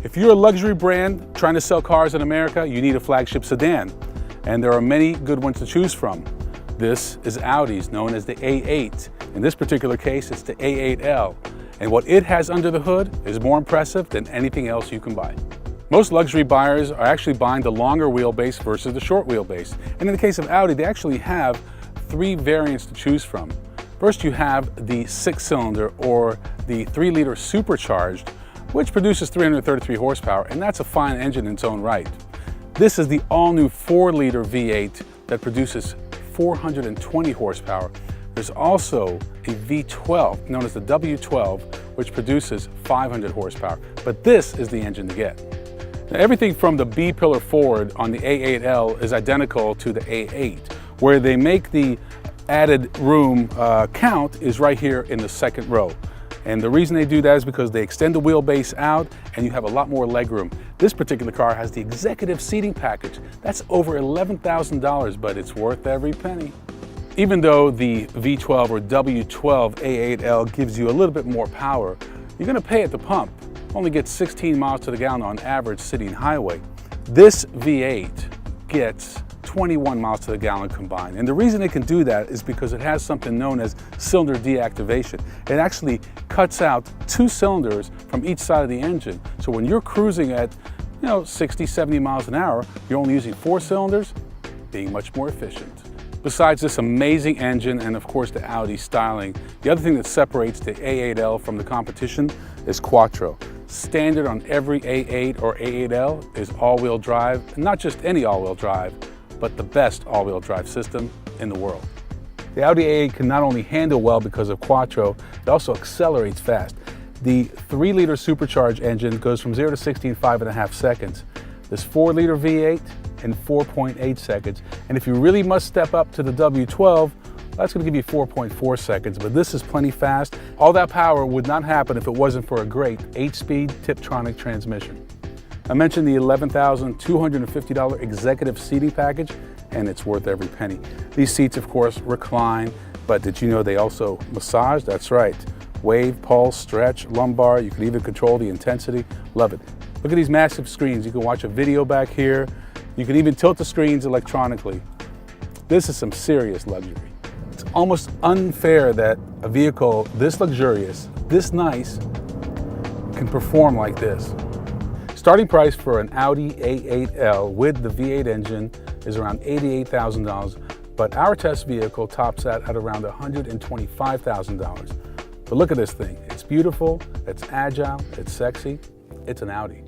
If you're a luxury brand trying to sell cars in America, you need a flagship sedan. And there are many good ones to choose from. This is Audi's, known as the A8. In this particular case, it's the A8L. And what it has under the hood is more impressive than anything else you can buy. Most luxury buyers are actually buying the longer wheelbase versus the short wheelbase. And in the case of Audi, they actually have three variants to choose from. First, you have the 6-cylinder or the 3-liter supercharged, which produces 333 horsepower, and that's a fine engine in its own right. This is the all-new 4-liter V8 that produces 420 horsepower. There's also a V12, known as the W12, which produces 500 horsepower. But this is the engine to get. Now, everything from the B-pillar forward on the A8L is identical to the A8. Where they make the added room count is right here in the second row. And the reason they do that is because they extend the wheelbase out and you have a lot more legroom. This particular car has the executive seating package. That's over $11,000, but it's worth every penny. Even though the V12 or W12 A8L gives you a little bit more power, you're going to pay at the pump. Only gets 16 miles to the gallon on average city and highway. This V8 gets 21 miles to the gallon combined. And the reason it can do that is because it has something known as cylinder deactivation. It actually cuts out 2 cylinders from each side of the engine. So when you're cruising at 60, 70 miles an hour, you're only using 4 cylinders, being much more efficient. Besides this amazing engine and of course the Audi styling, the other thing that separates the A8L from the competition is Quattro. Standard on every A8 or A8L is all-wheel drive, and not just any all-wheel drive, but the best all-wheel drive system in the world. The Audi A8 can not only handle well because of Quattro, it also accelerates fast. The 3-liter supercharged engine goes from 0 to 60 in 5.5 seconds. This 4-liter V8 in 4.8 seconds. And if you really must step up to the W12, that's going to give you 4.4 seconds, but this is plenty fast. All that power would not happen if it wasn't for a great 8-speed Tiptronic transmission. I mentioned the $11,250 executive seating package, and it's worth every penny. These seats, of course, recline, but did you know they also massage? That's right. Wave, pulse, stretch, lumbar. You can even control the intensity. Love it. Look at these massive screens. You can watch a video back here. You can even tilt the screens electronically. This is some serious luxury. It's almost unfair that a vehicle this luxurious, this nice, can perform like this. Starting price for an Audi A8L with the V8 engine is around $88,000, but our test vehicle tops that at around $125,000. But look at this thing. It's beautiful, it's agile, it's sexy, it's an Audi.